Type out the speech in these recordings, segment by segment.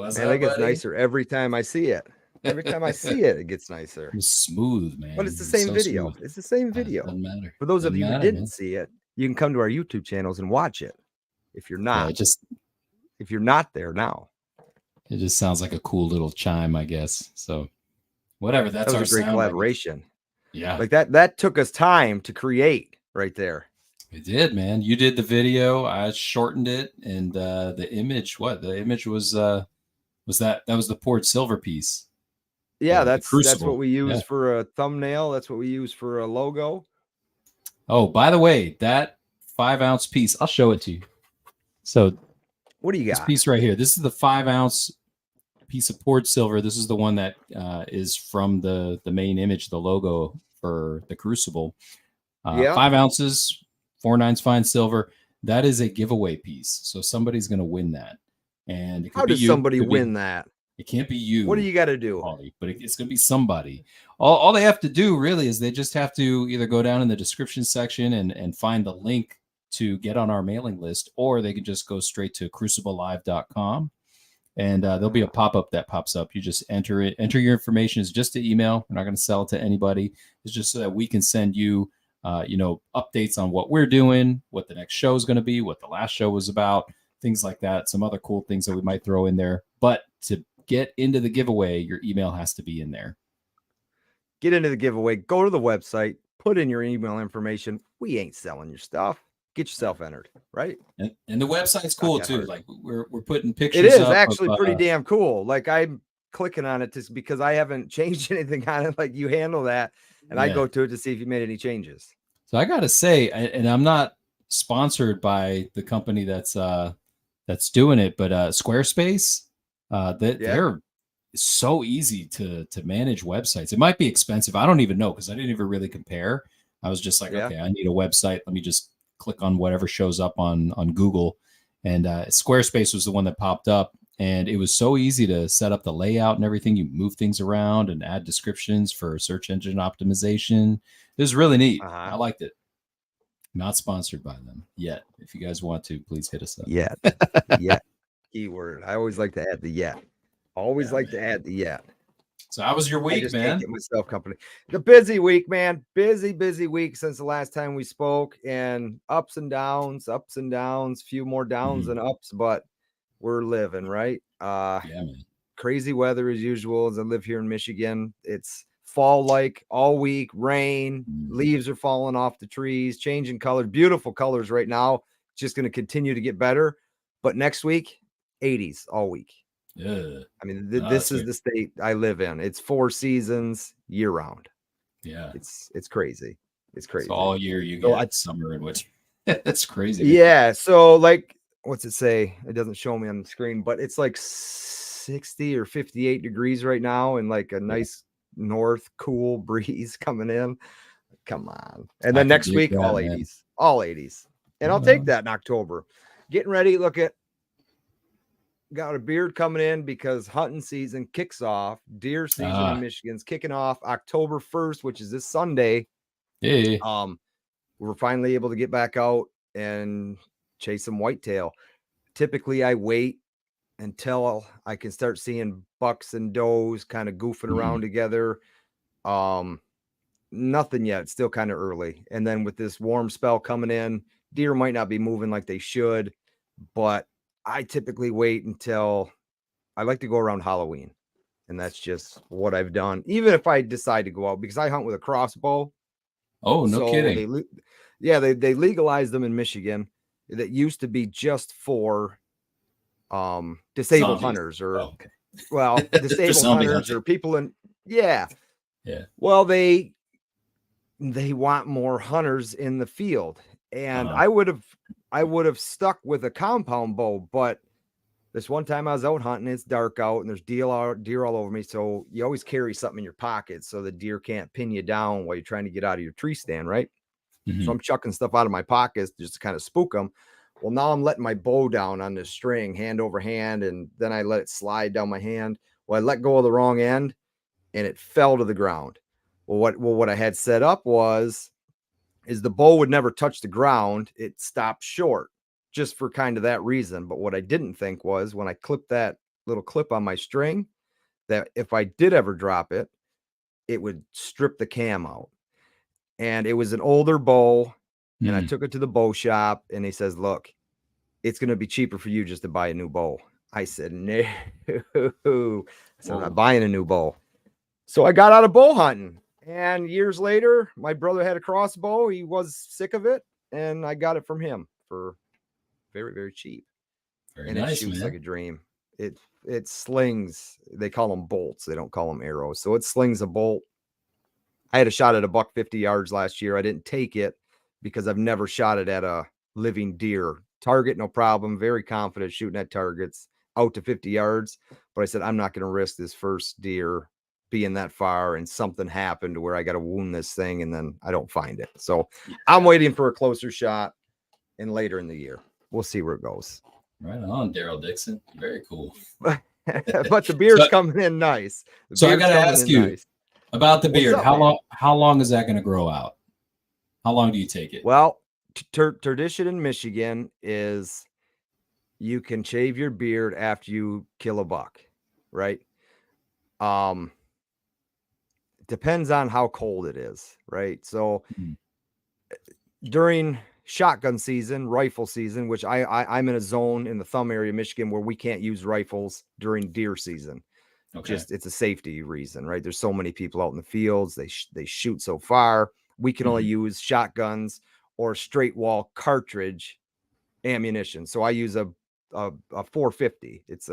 What's Man, it up, gets buddy? nicer every time I see it. Every time I see it, it gets nicer. It was smooth, But man. it's the It was same so video. smooth. It's the same video. Doesn't matter. For those of Doesn't you who matter, didn't man. see it, you can come to our YouTube channels and watch it. If you're Yeah, not, if you're not there now, it just sounds like a cool little chime, I guess. So whatever, that that's was our a great sound, I guess. collaboration. Yeah, Like that took us time to create right there. it did, man. You did the video, I shortened it, and the image. What the image was that was the poured silver piece. Yeah, The that's Crucible. what we use Yeah. for a thumbnail. That's what we use for a logo. Oh, by the way, that 5-ounce piece, I'll show it to you. So What do you this got? piece right here, this is the 5-ounce piece of poured silver. This is the one that is from the main image, the logo for the Crucible. 5 ounces, 4/9 fine silver. That is a giveaway piece, so somebody's going to win that. And it could How be does you. somebody win that? It can't be you. What do you got to do? Pauly, but it's going to be somebody. All they have to do really is they just have to either go down in the description section and find the link to get on our mailing list, or they can just go straight to cruciblelive.com. And there'll be a pop-up that pops up. You just enter your information. It's just an email. We're not going to sell it to anybody. It's just so that we can send you, updates on what we're doing, what the next show is going to be, what the last show was about, things like that. Some other cool things that we might throw in there. But to get into the giveaway, your email has to be in there. Get into the giveaway. Go to the website. Put in your email information. We ain't selling your stuff. Get yourself entered, right? And the website's cool too. Hard. Like we're putting pictures. It is up actually of, pretty damn cool. Like I'm clicking on it just because I haven't changed anything on it. Like you handle that, and I go to it to see if you made any changes. So I gotta say, and I'm not sponsored by the company that's doing it, but Squarespace, they're so easy to manage websites. It might be expensive. I don't even know because I didn't even really compare. I was just like, okay, I need a website. Let me just click on whatever shows up on Google. And Squarespace was the one that popped up. And it was so easy to set up the layout and everything. You move things around and add descriptions for search engine optimization. It was really neat. I liked it. Not sponsored by them yet. If you guys want to, please hit us up. Yet. Keyword. I always like to add the yet. Always like to add the yet. So how was your week, man? Can't get myself company. The busy week, man. Busy week since the last time we spoke, and ups and downs, few more downs than ups, but we're living, right? Man. Crazy weather as usual. As I live here in Michigan, it's fall-like all week, rain, leaves are falling off the trees, changing colors, beautiful colors right now. Just going to continue to get better, but next week, 80s all week. Yeah. I mean, this is the state I live in. It's 4 seasons year round. Yeah. It's crazy. It's crazy. So all year you get summer and winter. That's crazy. Yeah. So like, what's it say? It doesn't show me on the screen, but it's like 60 or 58 degrees right now and like a nice north cool breeze coming in. Come on. And then next week, all 80s. All 80s. And I'll take that in October. Getting ready. Look at. Got a beard coming in because hunting season kicks off. Deer season in Michigan's kicking off October 1st, which is this Sunday. Hey. We're finally able to get back out and chase some whitetail. Typically, I wait until I can start seeing bucks and does kind of goofing around together. Nothing yet. It's still kind of early. And then with this warm spell coming in, deer might not be moving like they should, but I typically wait until I like to go around Halloween, and that's just what I've done. Even if I decide to go out, because I hunt with a crossbow. Oh, no kidding. They legalized them in Michigan. That used to be just for disabled hunters or disabled hunters or people in Well, they want more hunters in the field, and I would have stuck with a compound bow, but this one time I was out hunting, it's dark out and there's deer all over me. So you always carry something in your pocket so the deer can't pin you down while you're trying to get out of your tree stand, right? So I'm chucking stuff out of my pockets just to kind of spook them. Well, now I'm letting my bow down on this string, hand over hand, and then I let it slide down my hand. Well, I let go of the wrong end and it fell to the ground. Well, what I had set up is the bow would never touch the ground. It stopped short just for kind of that reason. But what I didn't think was when I clipped that little clip on my string that if I did ever drop it, it would strip the cam out. And it was an older bow. And I took it to the bow shop and he says, look, it's going to be cheaper for you just to buy a new bow. I said, no. I said, I'm not buying a new bow. So I got out of bow hunting. And years later, my brother had a crossbow. He was sick of it. And I got it from him for very, very cheap. Very and nice, it shoots man. like a dream. It slings. They call them bolts. They don't call them arrows. So it slings a bolt. I had a shot at a buck 50 yards last year. I didn't take it because I've never shot it at a living deer. Target, no problem. Very confident shooting at targets out to 50 yards. But I said, I'm not going to risk this first deer being that far and something happened to where I got to wound this thing and then I don't find it. So I'm waiting for a closer shot and later in the year. We'll see where it goes. Right on, Daryl Dixon. Very cool. But the beard's coming in nice. So I got to ask you about the beard. How long is that going to grow out? How long do you take it? Well, tradition in Michigan is you can shave your beard after you kill a buck, right? Depends on how cold it is, right? So during shotgun season, rifle season, which I'm in a zone in the thumb area of Michigan where we can't use rifles during deer season. Okay. Just it's a safety reason, right? There's so many people out in the fields. They shoot so far. We can only use shotguns or straight wall cartridge ammunition. So I use a 450. It's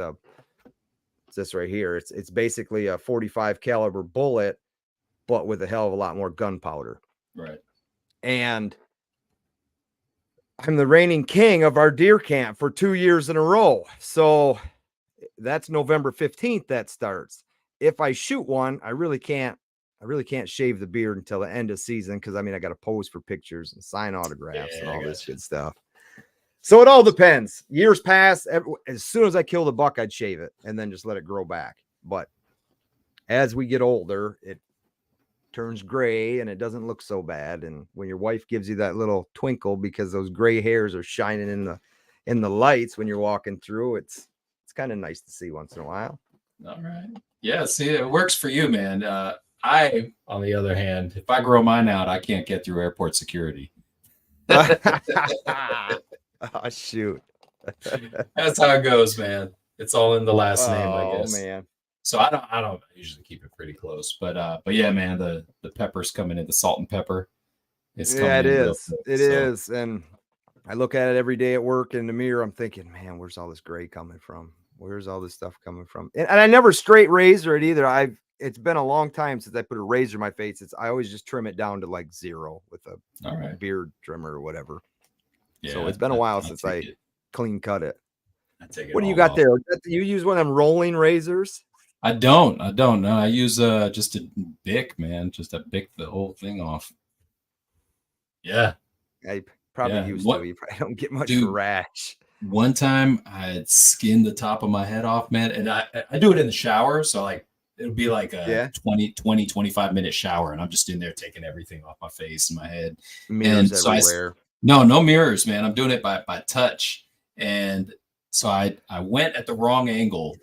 this right here. It's basically a 45 caliber bullet, but with a hell of a lot more gunpowder. Right. And I'm the reigning king of our deer camp for 2 years in a row. So that's November 15th that starts. If I shoot one, I really can't shave the beard until the end of season because I got to pose for pictures and sign autographs and all this good stuff. So it all depends. Years pass. As soon as I kill the buck, I'd shave it and then just let it grow back. But as we get older, it turns gray and it doesn't look so bad. And when your wife gives you that little twinkle because those gray hairs are shining in the lights when you're walking through, it's kind of nice to see once in a while. All right. Yeah, see, it works for you, man. I, on the other hand, if I grow mine out, I can't get through airport security. Oh, shoot. That's how it goes, man. It's all in the last name, I guess. Oh, man. So I don't usually keep it pretty close, but yeah, man, the pepper's coming in, the salt and pepper. It is. And I look at it every day at work in the mirror. I'm thinking, man, where's all this gray coming from? Where's all this stuff coming from? And I never straight razor it either. It's been a long time since I put a razor in my face. I always just trim it down to like 0 with a beard trimmer or whatever. Yeah, so it's been a while since I clean cut it. What do you got there? You use one of them rolling razors? I don't know. I use just a Bic, man, just to Bic the whole thing off. Yeah. I probably used to. You probably don't get much rash. One time I had skinned the top of my head off, man, and I do it in the shower, so like it would be like a 25-minute shower, and I'm just in there taking everything off my face and my head. Mirrors everywhere. No mirrors, man. I'm doing it by touch. And so I went at the wrong angle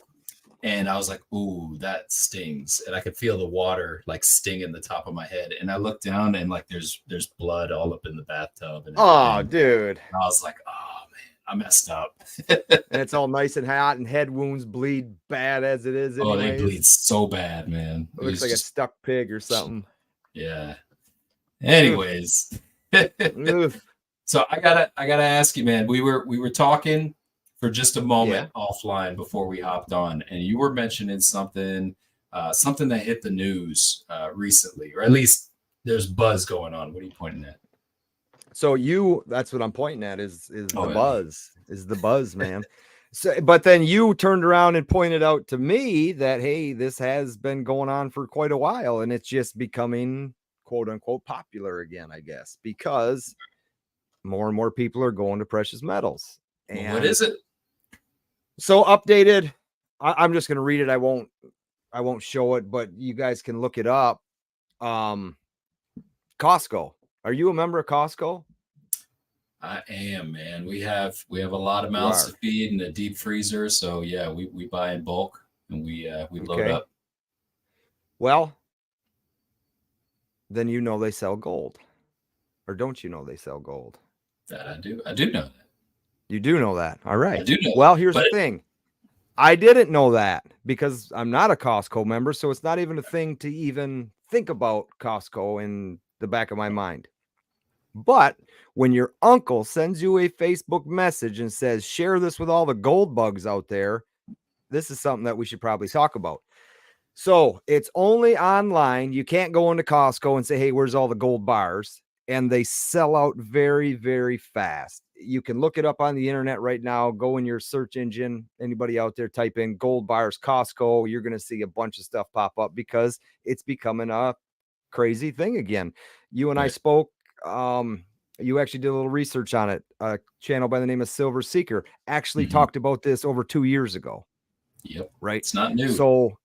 and I was like, ooh, that stings. And I could feel the water like sting in the top of my head. And I looked down and like there's blood all up in the bathtub. And dude. And I was like, oh man, I messed up. And it's all nice and hot and head wounds bleed bad as it is. Anyways. Oh, they bleed so bad, man. It looks like a stuck pig or something. Yeah. Anyways. So I gotta ask you, man. We were talking for just a moment offline before we hopped on, and you were mentioning something that hit the news recently, or at least there's buzz going on. What are you pointing at? So that's what I'm pointing at is the buzz, man. So, but then you turned around and pointed out to me that, hey, this has been going on for quite a while, and it's just becoming quote unquote popular again, I guess, because more and more people are going to precious metals. And what is it? So updated. I'm just going to read it. I won't show it, but you guys can look it up. Costco. Are you a member of Costco? I am, man. We have a lot of mouths to feed and a deep freezer. So yeah, we buy in bulk and we load up. Well, then they sell gold. Or don't you know they sell gold? That I do. I do know that. You do know that. All right. I do know. Well, here's the thing. I didn't know that because I'm not a Costco member, so it's not even a thing to even think about Costco in the back of my mind. But when your uncle sends you a Facebook message and says, share this with all the gold bugs out there, this is something that we should probably talk about. So it's only online. You can't go into Costco and say, hey, where's all the gold bars? And they sell out very, very fast. You can look it up on the internet right now. Go in your search engine. Anybody out there, type in gold bars Costco. You're going to see a bunch of stuff pop up because it's becoming a crazy thing again. You and I spoke. You actually did a little research on it. A channel by the name of Silver Seeker actually talked about this over 2 years ago. Yep. Right. It's not new. So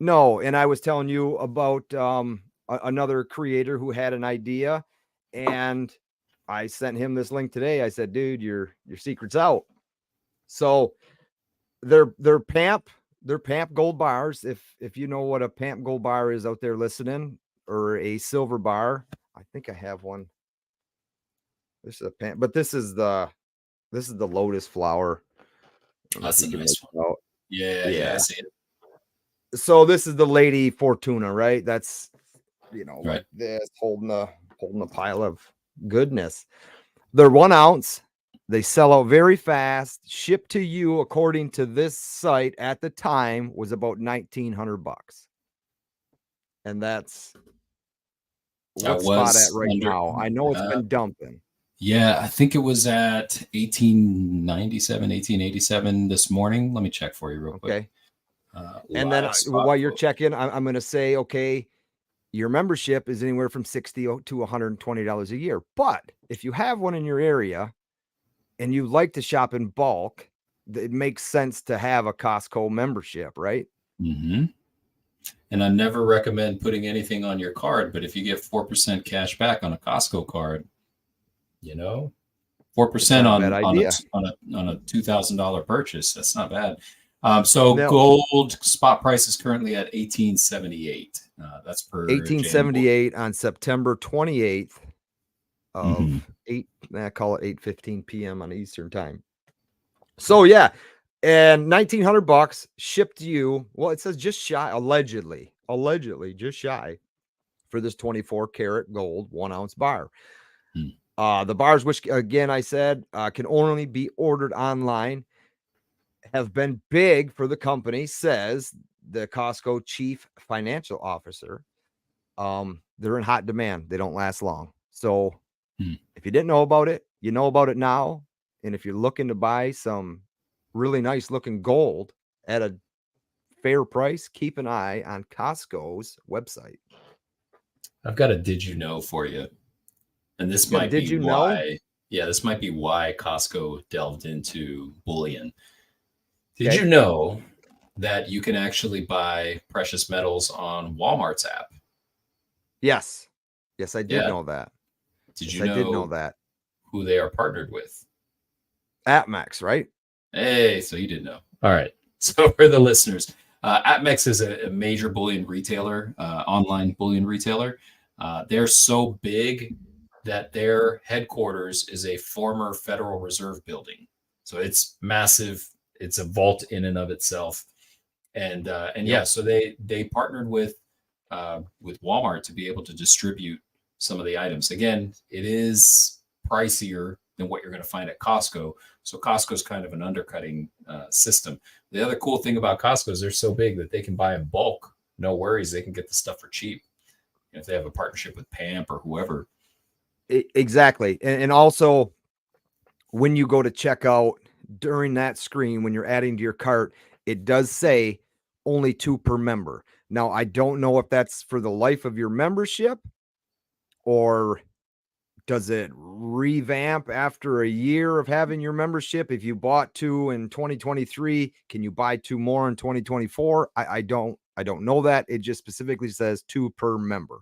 no. And I was telling you about another creator who had an idea, and I sent him this link today. I said, dude, your secret's out. So they're PAMP gold bars. If you know what a PAMP gold bar is out there listening, or a silver bar. I think I have one. This is a PAMP, but this is the lotus flower. That's a nice one. Yeah, I see it. So this is the Lady Fortuna, right? That's right. Like this, holding a pile of goodness. They're 1 ounce. They sell out very fast. Shipped to you, according to this site at the time, was about $1,900. And that's what's spot at right now. I know it's been dumping. Yeah, I think it was at 1897, 1887 this morning. Let me check for you real quick. And then while you're checking, I'm going to say, okay, your membership is anywhere from $60 to $120 a year. But if you have one in your area and you like to shop in bulk, it makes sense to have a Costco membership, right? Mm-hmm. And I never recommend putting anything on your card, but if you get 4% cash back on a Costco card, 4% on a $2,000 purchase, that's not bad. Gold spot price is currently at $18.78. That's per $18.78 on September 28th of 8. I call it 8:15 p.m. on Eastern time. So yeah, and $1,900 shipped to you. Well, it says just shy, allegedly just shy for this 24 karat gold 1 ounce bar. The bars, which again I said can only be ordered online, have been big for the company, says the Costco chief financial officer. They're in hot demand. They don't last long. So if you didn't know about it, you know about it now. And if you're looking to buy some really nice looking gold at a fair price, keep an eye on Costco's website. I've got a did you know for you. And this might be why. Yeah, this might be why Costco delved into bullion. Did you know that you can actually buy precious metals on Walmart's app? Yes, I did know that. Did you know? I did know that. Who they are partnered with? AppMex, right? Hey, so you didn't know. All right. So for the listeners, AppMex is a major bullion retailer, online bullion retailer. They're so big that their headquarters is a former Federal Reserve building. So it's massive. It's a vault in and of itself. And so they partnered with Walmart to be able to distribute some of the items. Again, it is pricier than what you're going to find at Costco. So Costco's kind of an undercutting system. The other cool thing about Costco is they're so big that they can buy in bulk. No worries. They can get the stuff for cheap. If they have a partnership with PAMP or whoever. Exactly. And also, when you go to check out during that screen, when you're adding to your cart, it does say only 2 per member. Now, I don't know if that's for the life of your membership, or does it revamp after a year of having your membership? If you bought 2 in 2023, can you buy 2 more in 2024? I don't know that. It just specifically says 2 per member.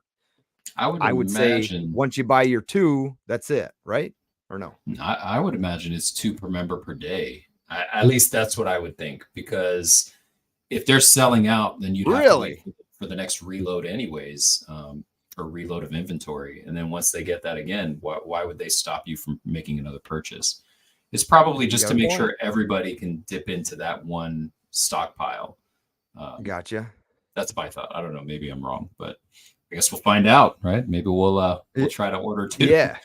I would say once you buy your 2, that's it, right? or no? I would imagine it's 2 per member per day. At least that's what I would think, because if they're selling out, then you'd have to wait for the next reload anyways, or reload of inventory. And then once they get that again, why would they stop you from making another purchase? It's probably just to make sure everybody can dip into that one stockpile. Gotcha. That's my thought. I don't know. Maybe I'm wrong, but I guess we'll find out, right? Maybe we'll try to order 2. Yeah.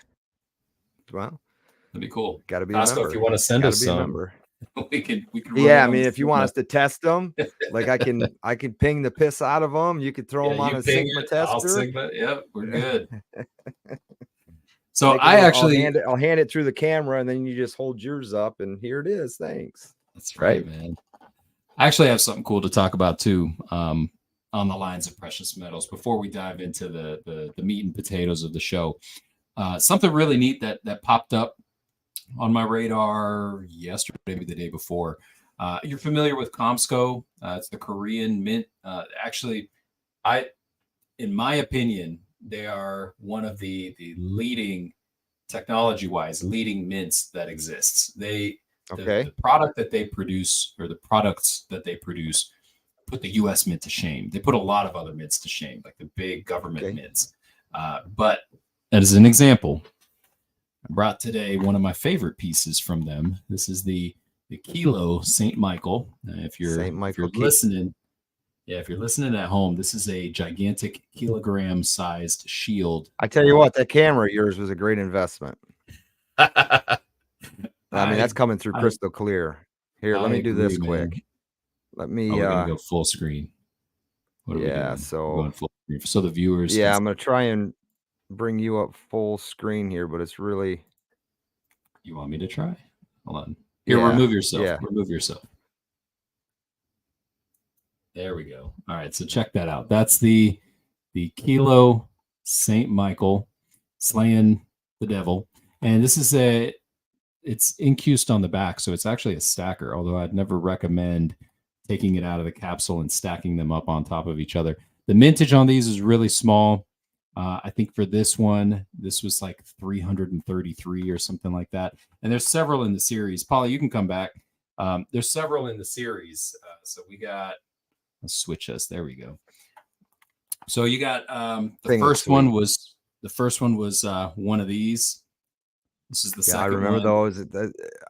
Well, that'd be cool. Got to be Costco, a member. if you want to send us some, we could. Yeah, I mean, if you want us to test them, like I can ping the piss out of them. You could throw them on a Sigma tester. I'll Sigma. Yep, we're good. So I'll hand it through the camera, and then you just hold yours up, and here it is. Thanks. That's right, man. I actually have something cool to talk about too, on the lines of precious metals. Before we dive into the meat and potatoes of the show, something really neat that popped up on my radar yesterday, maybe the day before. You're familiar with Comsco? It's the Korean mint. Actually, in my opinion, they are one of the leading, technology-wise, leading mints that exists. The product that they produce, or the products that they produce, put the U.S. mint to shame. They put a lot of other mints to shame, like the big government mints. But as an example, I brought today one of my favorite pieces from them. This is the Kilo St. Michael. If you're listening, if you're listening at home, this is a gigantic kilogram-sized shield. I tell you what, that camera of yours was a great investment. I mean, that's coming through crystal clear. Here, let me do this quick. Let me. We're gonna go full screen. What are we doing? So full screen so the viewers. Yeah, I'm gonna try and bring you up full screen here, but it's really. You want me to try? Hold on. Here, remove yourself. Yeah. Remove yourself. There we go. All right, so check that out. That's the Kilo St. Michael slaying the devil, and this is it's incused on the back, so it's actually a stacker. Although I'd never recommend taking it out of the capsule and stacking them up on top of each other. The mintage on these is really small. I think for this one, this was like 333 or something like that. And there's several in the series. Pauly, you can come back. There's several in the series. So we got. Let's switch us. There we go. So you got the first one was one of these. This is the second I remember those.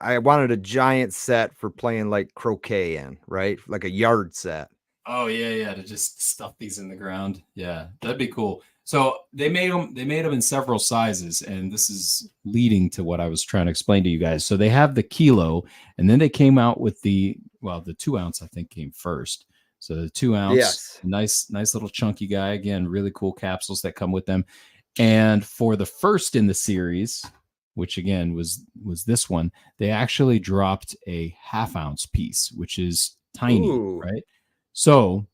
I wanted a giant set for playing like croquet in, right? Like a yard set. Oh yeah, to just stuff these in the ground. Yeah, that'd be cool. So they made them in several sizes, and this is leading to what I was trying to explain to you guys. So they have the Kilo, and then they came out with the 2 ounce, I think, came first. So the 2 ounce, nice little chunky guy. Again, really cool capsules that come with them. And for the first in the series, which again was this one, they actually dropped a 1/2 ounce piece, which is tiny, right? So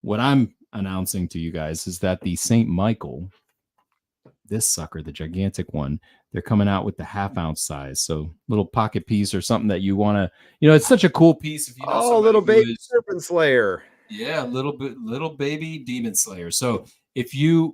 what I'm announcing to you guys is that the St. Michael, this sucker, the gigantic one, they're coming out with the 1/2 ounce size. So little pocket piece or something that you want to, it's such a cool piece. If you know, little baby serpent slayer. Yeah, little baby demon slayer. So if you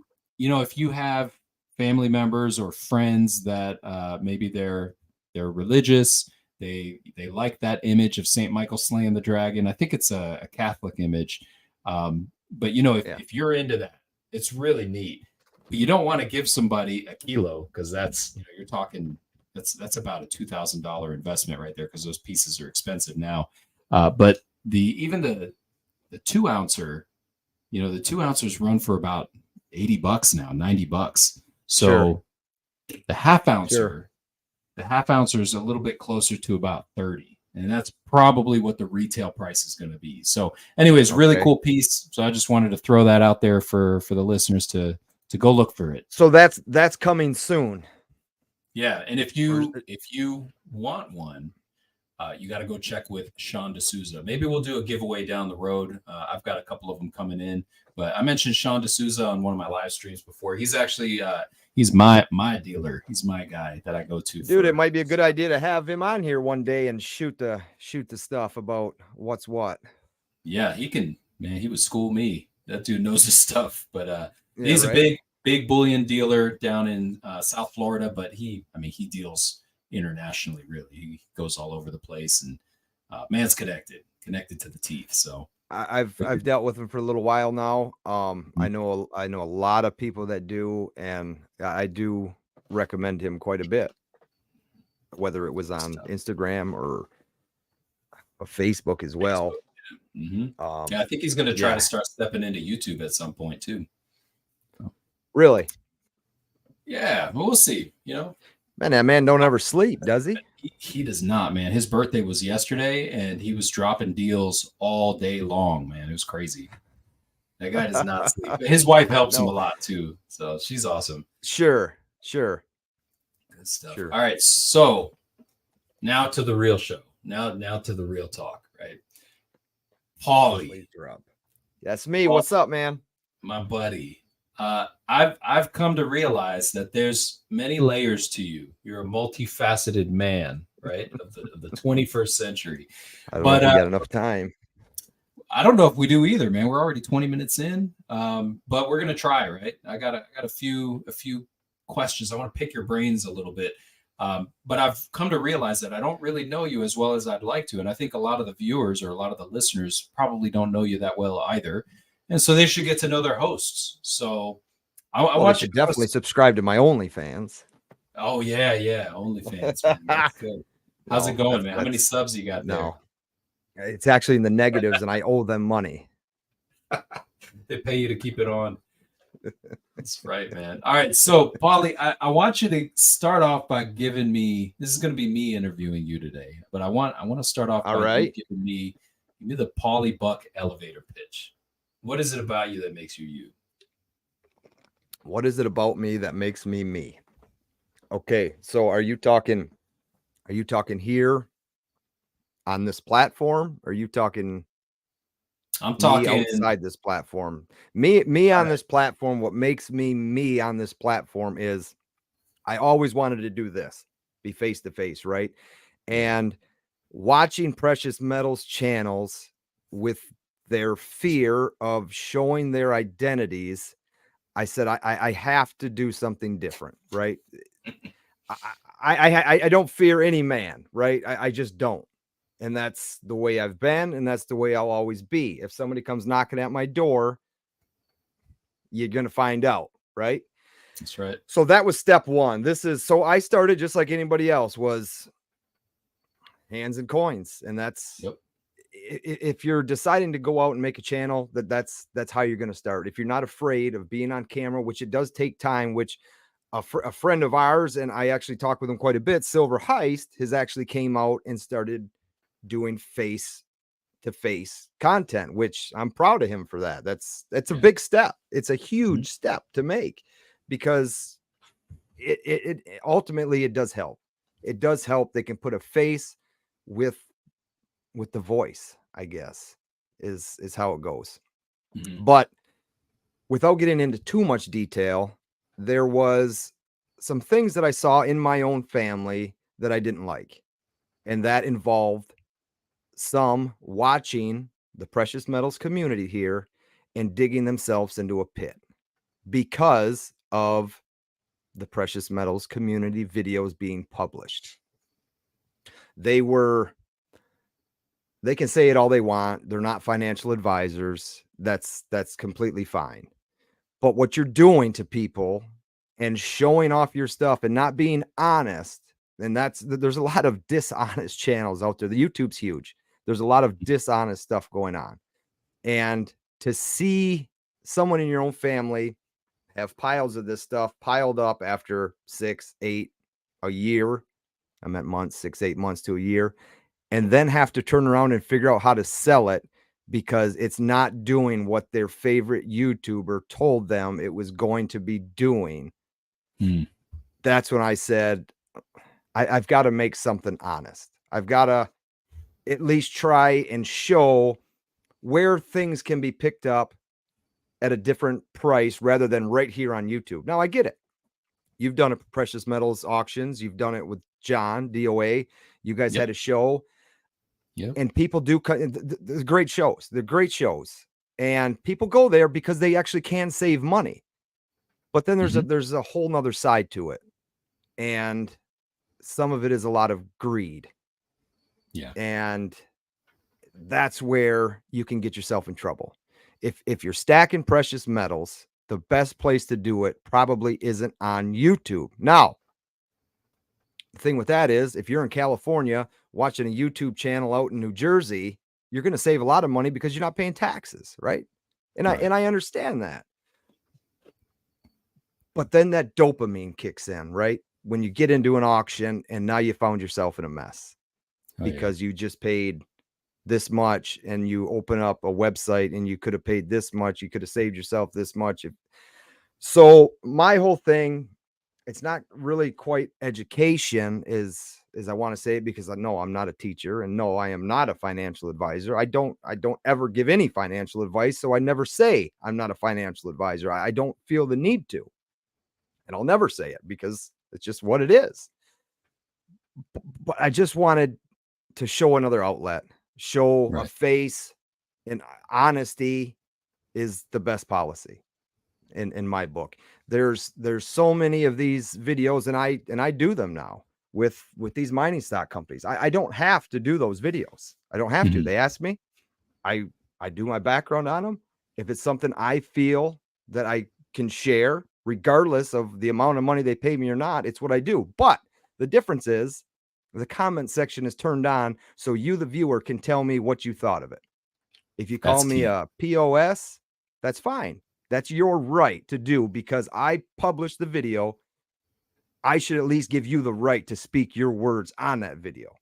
have family members or friends that maybe they're religious, they like that image of St. Michael slaying the dragon. I think it's a Catholic image. But if you're into that, it's really neat. But you don't want to give somebody a Kilo, because that's you're talking that's about a $2,000 investment right there, because those pieces are expensive now. But the 2 ouncer, the 2 ounces run for about $80 now, $90. So the 1/2 ouncer, the 1/2 ouncer is a little bit closer to about 30. And that's probably what the retail price is going to be. So anyways, really cool piece. So I just wanted to throw that out there for the listeners to go look for it. So that's coming soon. Yeah. And if you want one, you got to go check with Sean D'Souza. Maybe we'll do a giveaway down the road. I've got a couple of them coming in, but I mentioned Sean D'Souza on one of my live streams before. He's actually, he's my dealer. He's my guy that I go to. Dude, it might be a good idea to have him on here one day and shoot the stuff about what's what. Yeah, he can, man. He would school me. That dude knows his stuff. But he's a big bullion dealer down in South Florida, but he deals internationally. Really, he goes all over the place, and man's connected to the teeth. So I've dealt with him for a little while now. I know a lot of people that do, and I do recommend him quite a bit, whether it was on Instagram or Facebook as well. Yeah, I think he's going to try to start stepping into YouTube at some point too. Really? Yeah, we'll see. You know, man, that man don't ever sleep, does he? He does not, man. His birthday was yesterday, and he was dropping deals all day long, man. It was crazy. That guy does not sleep. His wife helps him a lot too, so she's awesome. Sure. Good stuff. Sure. All right, so now to the real show. Now to the real talk, right? Pauly. That's me. What's up, man? My buddy. I've come to realize that there's many layers to you. You're a multifaceted man, right? Of the 21st century. I don't know if we got enough time. I don't know if we do either, man. We're already 20 minutes in, but we're gonna try, right? I got a few questions. I want to pick your brains a little bit, but I've come to realize that I don't really know you as well as I'd like to, and I think a lot of the viewers or a lot of the listeners probably don't know you that well either, and so they should get to know their hosts. So I want you to definitely subscribe to my OnlyFans. Oh yeah, OnlyFans. Man. That's good. How's it going, man? How many subs you got there? No. It's actually in the negatives, and I owe them money. They pay you to keep it on. That's right, man. All right, so Pauly, I want you to start off by giving me. This is going to be me interviewing you today, but I want to start off by giving me the Pauly Buck elevator pitch. What is it about you that makes you you? What is it about me that makes me me? Okay, so are you talking here on this platform? Or are you talking? I'm talking outside this platform. Me on this platform. What makes me me on this platform is I always wanted to do this, be face to face, right? And watching precious metals channels with their fear of showing their identities, I said I have to do something different, right? I don't fear any man, right? I just don't. And that's the way I've been, and that's the way I'll always be. If somebody comes knocking at my door, you're going to find out, right? That's right. So that was step one. So I started just like anybody else, was hands and coins. And that's, if you're deciding to go out and make a channel, that's how you're going to start. If you're not afraid of being on camera, which it does take time, which a friend of ours, and I actually talked with him quite a bit, Silver Heist, has actually came out and started doing face-to-face content, which I'm proud of him for that. That's a big step. It's a huge step to make, because it ultimately it does help. It does help. They can put a face with the voice, I guess, is how it goes. But without getting into too much detail, there was some things that I saw in my own family that I didn't like, and that involved some watching the precious metals community here and digging themselves into a pit because of the precious metals community videos being published. They can say it all they want. They're not financial advisors. That's completely fine. But what you're doing to people and showing off your stuff and not being honest, and there's a lot of dishonest channels out there. The YouTube's huge. There's a lot of dishonest stuff going on. And to see someone in your own family have piles of this stuff piled up after 6, 8, a year, I meant months, 6, 8 months to a year, and then have to turn around and figure out how to sell it because it's not doing what their favorite YouTuber told them it was going to be doing. That's when I said, I've got to make something honest. I've got to at least try and show where things can be picked up at a different price rather than right here on YouTube. Now I get it. You've done it for precious metals auctions. You've done it with John DOA. You guys had a show. And people do the great shows. They're great shows. And people go there because they actually can save money. But then there's a whole nother side to it. And some of it is a lot of greed. Yeah. And that's where you can get yourself in trouble. If you're stacking precious metals, the best place to do it probably isn't on YouTube. Now, the thing with that is, if you're in California watching a YouTube channel out in New Jersey, you're going to save a lot of money because you're not paying taxes, right? And I understand that. But then that dopamine kicks in, right? When you get into an auction and now you found yourself in a mess because you just paid this much, and you open up a website and you could have paid this much, you could have saved yourself this much. So my whole thing, it's not really quite education as I want to say it, because I know I'm not a teacher, and no, I am not a financial advisor. I don't ever give any financial advice, so I never say I'm not a financial advisor. I don't feel the need to, and I'll never say it because it's just what it is. But I just wanted to show another outlet, show a face, and honesty is the best policy in my book. There's so many of these videos, and I do them now with these mining stock companies. I don't have to do those videos. I don't have to. They ask me. I do my background on them. If it's something I feel that I can share, regardless of the amount of money they pay me or not, it's what I do. But the difference is the comment section is turned on, so you, the viewer, can tell me what you thought of it. If you call me a POS, that's fine. That's your right to do, because I published the video. I should at least give you the right to speak your words on that video.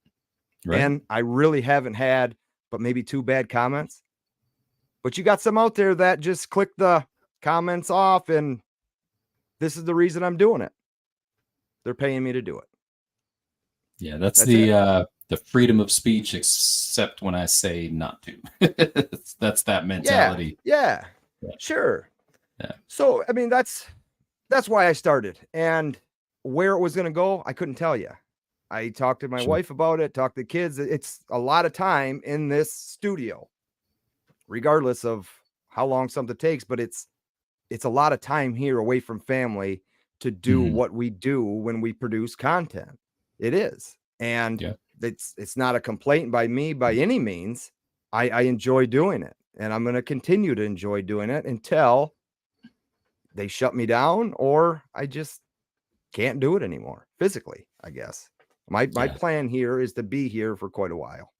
Right. And I really haven't had but maybe 2 bad comments. But you got some out there that just click the comments off, and this is the reason I'm doing it. They're paying me to do it. Yeah, that's the freedom of speech, except when I say not to. That's that mentality. Yeah, sure. Yeah. So, I mean, that's why I started, and where it was going to go, I couldn't tell you. I talked to my wife about it, talked to the kids. It's a lot of time in this studio, regardless of how long something takes, but it's a lot of time here away from family to do what we do when we produce content. It is. And it's not a complaint by me by any means. I enjoy doing it, and I'm going to continue to enjoy doing it until they shut me down or I just can't do it anymore physically, I guess. My plan here is to be here for quite a while.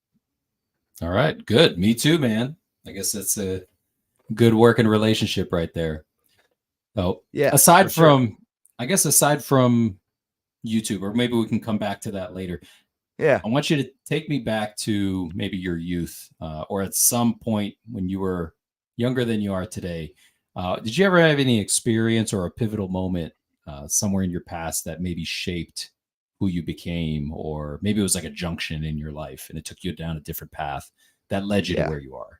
All right, good. Me too, man. I guess that's a good working relationship right there. Oh, yeah. Aside from YouTube, or maybe we can come back to that later. Yeah. I want you to take me back to maybe your youth, or at some point when you were younger than you are today. Did you ever have any experience or a pivotal moment somewhere in your past that maybe shaped who you became, or maybe it was like a junction in your life and it took you down a different path that led you to where you are?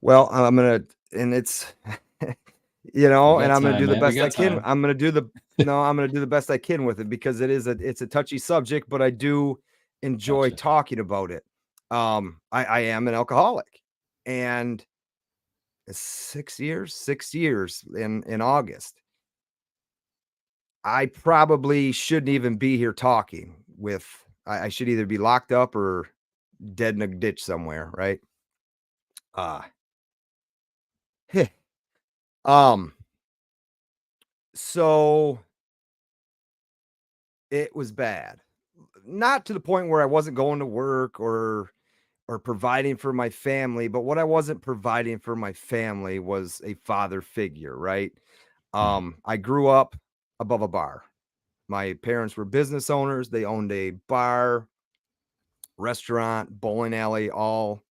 Well, I'm going to, and it's, and I'm going to do the best I can. I'm going to do the best I can with it, because it's a touchy subject, but I do enjoy talking about it. I am an alcoholic, and 6 years in August. I probably shouldn't even be here talking with, I should either be locked up or dead in a ditch somewhere. Right. So it was bad, not to the point where I wasn't going to work or providing for my family, but what I wasn't providing for my family was a father figure. Right. I grew up above a bar. My parents were business owners. They owned a bar, restaurant, bowling alley, all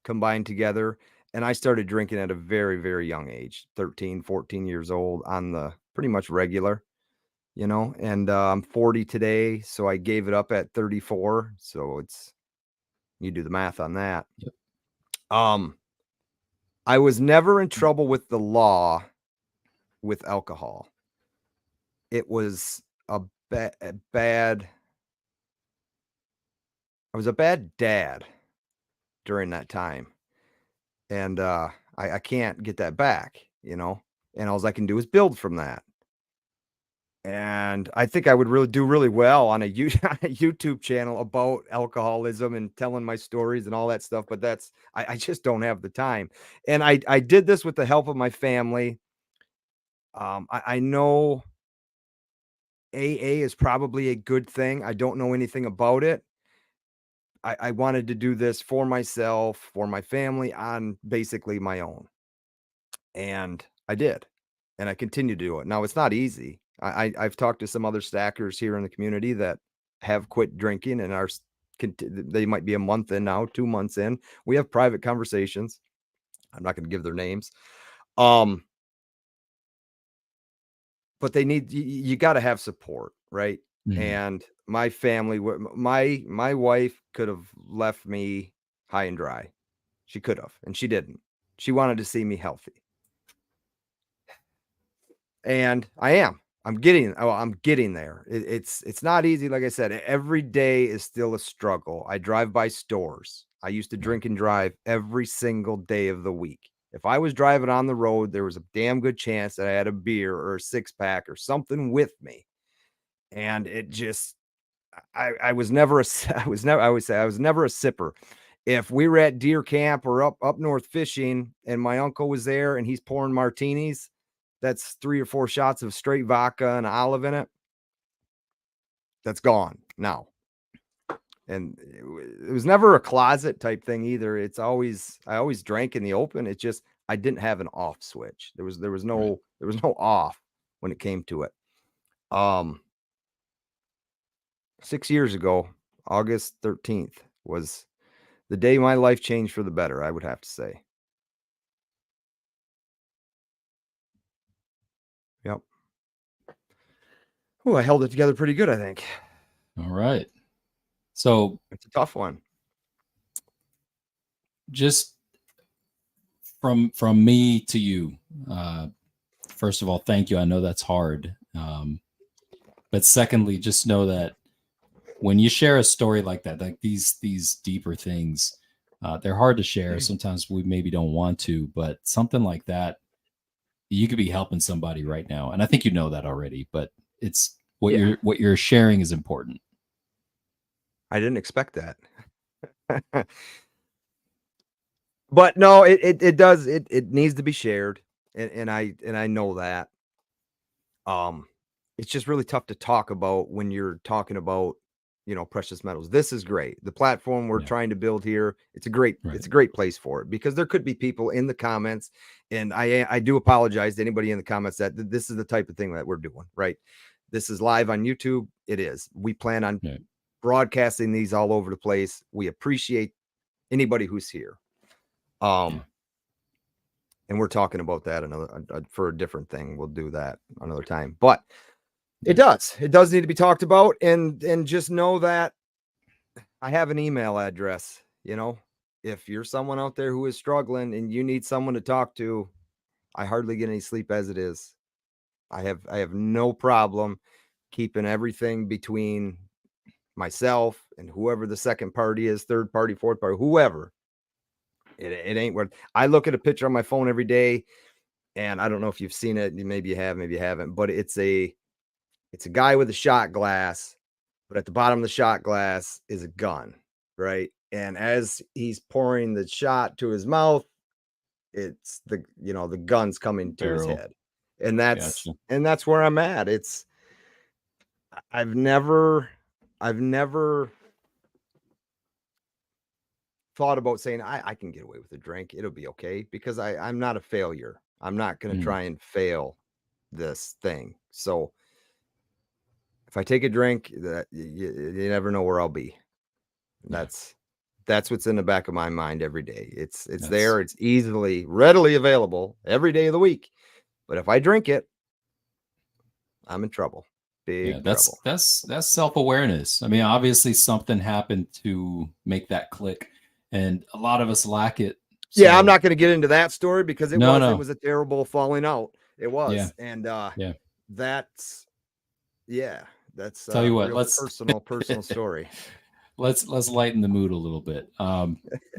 combined together. And I started drinking at a very, very young age, 13, 14 years old, on the pretty much regular, and I'm 40 today. So I gave it up at 34. So you do the math on that. Yep. I was never in trouble with the law with alcohol. It was I was a bad dad during that time. And I can't get that back, and all I can do is build from that. And I think I would really do really well on a YouTube channel about alcoholism and telling my stories and all that stuff. But I just don't have the time. And I did this with the help of my family. I know AA is probably a good thing. I don't know anything about it. I wanted to do this for myself, for my family, on basically my own. And I did. And I continue to do it. Now, it's not easy. I've talked to some other stackers here in the community that have quit drinking and they might be a month in now, 2 months in. We have private conversations. I'm not going to give their names. But you got to have support, right? Mm-hmm. And my family, my wife could have left me high and dry. She could have, and she didn't. She wanted to see me healthy. And I'm getting there. It's not easy. Like I said, every day is still a struggle. I drive by stores. I used to drink and drive every single day of the week. If I was driving on the road, there was a damn good chance that I had a beer or a 6-pack or something with me. And it just, I was never a sipper. If we were at deer camp or up north fishing and my uncle was there and he's pouring martinis, that's 3 or 4 shots of straight vodka and olive in it. That's gone now. And it was never a closet type thing either. I always drank in the open. It's just, I didn't have an off switch. There was no off when it came to it. 6 years ago, August 13th was the day my life changed for the better, I would have to say. Yep. Oh, I held it together pretty good, I think. All right. So it's a tough one. Just from me to you, first of all, thank you. I know that's hard. But secondly, just know that when you share a story like that, like these deeper things, they're hard to share. Sometimes we maybe don't want to, but something like that, you could be helping somebody right now. And I think you know that already, but it's what you're sharing is important. I didn't expect that. But no, it does. It needs to be shared. And I know that. It's just really tough to talk about when you're talking about, precious metals. This is great. The platform we're trying to build here, it's a great place for it, because there could be people in the comments, and I do apologize to anybody in the comments that this is the type of thing that we're doing, right? This is live on YouTube. It is. We plan on broadcasting these all over the place. We appreciate anybody who's here. And we're talking about that for a different thing. We'll do that another time, but it does need to be talked about, and just know that I have an email address. If you're someone out there who is struggling and you need someone to talk to, I hardly get any sleep as it is. I have no problem keeping everything between myself and whoever the second party is, third party, fourth party, whoever. It ain't worth. I look at a picture on my phone every day, and I don't know if you've seen it. Maybe you have, maybe you haven't, but it's a guy with a shot glass, but at the bottom of the shot glass is a gun, right? And as he's pouring the shot to his mouth, it's the gun's coming to his head. And that's where I'm at. I've never thought about saying I can get away with a drink. It'll be okay, because I'm not a failure. I'm not going to try and fail this thing. So if I take a drink, that you never know where I'll be. That's what's in the back of my mind every day. It's there. It's readily available every day of the week. But if I drink it, I'm in trouble. Big trouble. That's self-awareness. I mean, obviously something happened to make that click, and a lot of us lack it. So. Yeah, I'm not going to get into that story, because it was a terrible falling out. It was. Yeah. And that's tell you what, personal story. let's lighten the mood a little bit.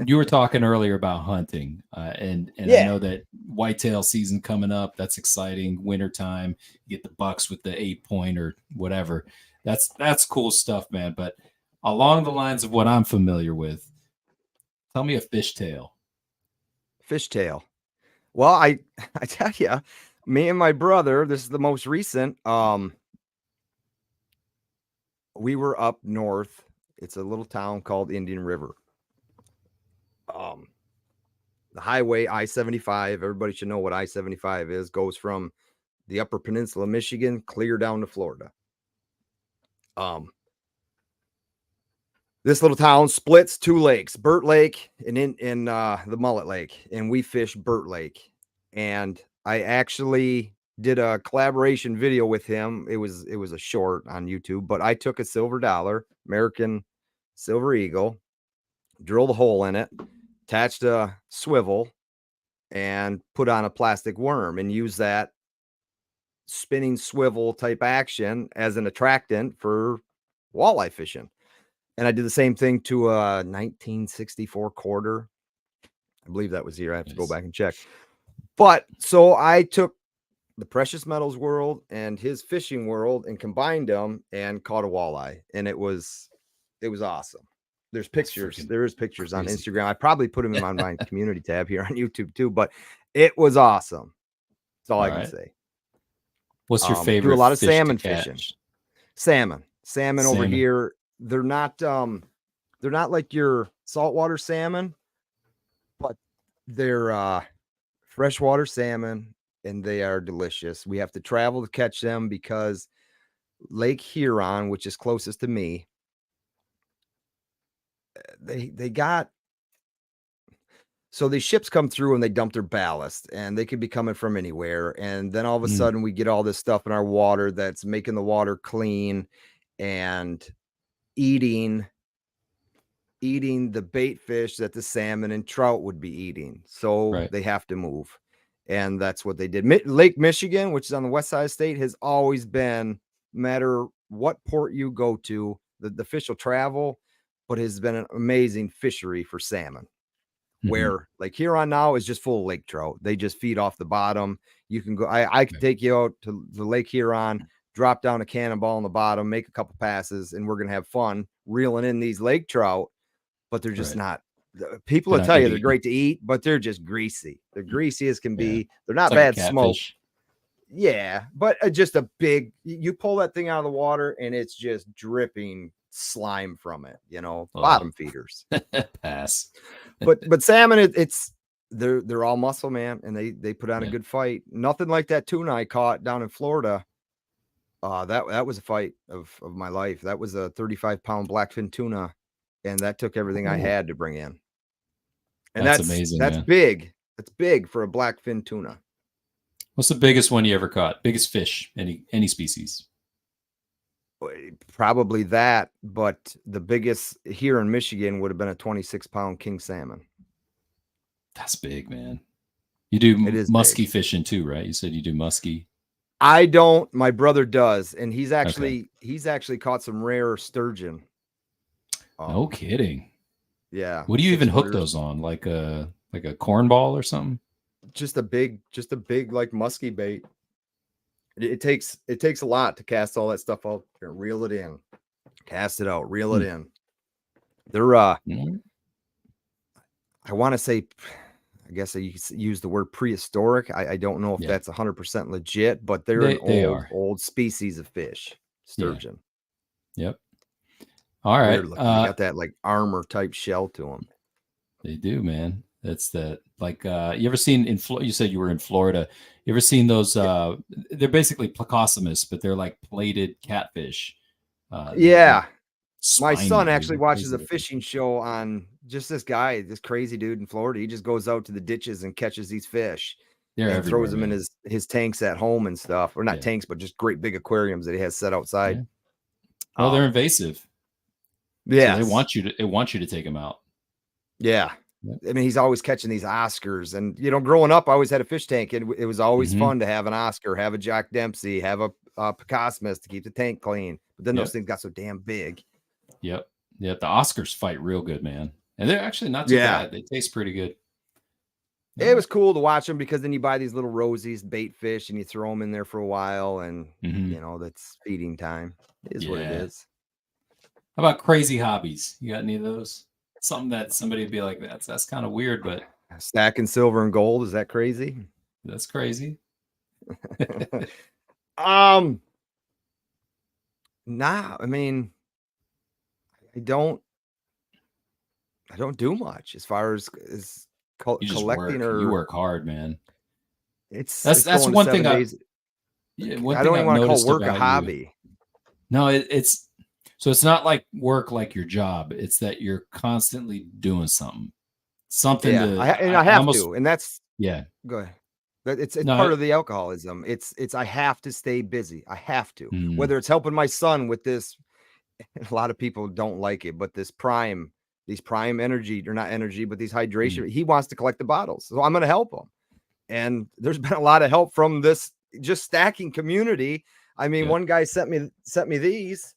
You were talking earlier about hunting, and I know that whitetail season coming up. That's exciting. Wintertime, you get the bucks with the 8-point or whatever. That's cool stuff, man. But along the lines of what I'm familiar with, tell me a fishtail. Fishtail. Well, I tell you, me and my brother, this is the most recent. We were up north. It's a little town called Indian River. The highway I-75, everybody should know what I-75 is, goes from the Upper Peninsula of Michigan clear down to Florida. This little town splits 2 lakes, Burt Lake and in the Mullet Lake, and we fish Burt Lake. And I actually did a collaboration video with him. It was a short on YouTube, but I took a silver dollar, American Silver Eagle, drilled a hole in it, attached a swivel, and put on a plastic worm and used that spinning swivel type action as an attractant for walleye fishing. And I did the same thing to a 1964 quarter. I believe that was the year. I have to go back and check. But so I took the precious metals world and his fishing world and combined them and caught a walleye. And it was awesome. There's pictures. There is pictures on Instagram. I probably put them in my community tab here on YouTube too, but it was awesome. That's all I can say. What's your favorite? Do a lot of salmon fishing. Salmon over here. They're not like your saltwater salmon, but they're freshwater salmon, and they are delicious. We have to travel to catch them because Lake Huron, which is closest to me, they got, so these ships come through and they dump their ballast, and they could be coming from anywhere. And then all of a sudden we get all this stuff in our water that's making the water clean and eating the bait fish that the salmon and trout would be eating. So they have to move. And that's what they did. Lake Michigan, which is on the west side of the state, has always been, no matter what port you go to, the fish will travel, but has been an amazing fishery for salmon. Where like Huron now is just full of lake trout. They just feed off the bottom. You can go, I can take you out to the Lake Huron, drop down a cannonball on the bottom, make a couple passes, and we're going to have fun reeling in these lake trout, but they're just not, people will tell you they're great to eat, but they're just greasy. They're greasy as can be. They're not bad smoke. Yeah, but just a big, you pull that thing out of the water and it's just dripping slime from it, bottom feeders. Pass. but salmon, they're all muscle, man, and they put on a good fight. Nothing like that tuna I caught down in Florida. That was a fight of my life. That was a 35-pound blackfin tuna, and that took everything I had to bring in. And that's amazing. That's big. That's big for a blackfin tuna. What's the biggest one you ever caught? Biggest fish, any species? Probably that, but the biggest here in Michigan would have been a 26-pound king salmon. That's big, man. You do muskie fishing too, right? You said you do muskie. I don't. My brother does, and he's actually caught some rare sturgeon. No kidding. Yeah. What do you even hook those on? Like a cornball or something? Just a big like muskie bait. It takes a lot to cast all that stuff out and reel it in, cast it out, reel it in. They're I want to say, I guess I use the word prehistoric. I don't know if that's 100% legit, but they're an old species of fish, sturgeon. Yep. All right. They got that like armor type shell to them. They do, man. That's that. Like, you ever seen you said you were in Florida. You ever seen those? They're basically Plecostomus, but they're like plated catfish. Yeah. My son actually watches a fishing show on just this guy, this crazy dude in Florida. He just goes out to the ditches and catches these fish and throws them in his tanks at home and stuff. Or not tanks, but just great big aquariums that he has set outside. Yeah. Well, they're invasive. Yeah. So they want you to take them out. Yeah. I mean, he's always catching these Oscars, and growing up, I always had a fish tank, and it was always fun to have an Oscar, have a Jack Dempsey, have a Pecosmus to keep the tank clean. But then those things got so damn big. Yep. Yeah, the Oscars fight real good, man. And they're actually not too bad. They taste pretty good. It was cool to watch them because then you buy these little rosies, bait fish, and you throw them in there for a while, and that's feeding time. It is what it is. How about crazy hobbies? You got any of those? Something that somebody would be like, that's kind of weird, but stacking silver and gold, is that crazy? That's crazy. Nah, I mean, I don't do much as far as collecting you work hard, man. It's that's going one to thing 7 days. One I thing don't even I've want to call noticed work a about hobby. No, it's so it's not like work like your job. It's that you're constantly doing something. Something I have almost, to, and that's go ahead. It's part of the alcoholism. It's I have to stay busy. I have to. Whether it's helping my son with this, a lot of people don't like it, but these prime energy, or not energy, but these hydration, he wants to collect the bottles. So I'm going to help him. And there's been a lot of help from this just stacking community. I mean, one guy sent me these,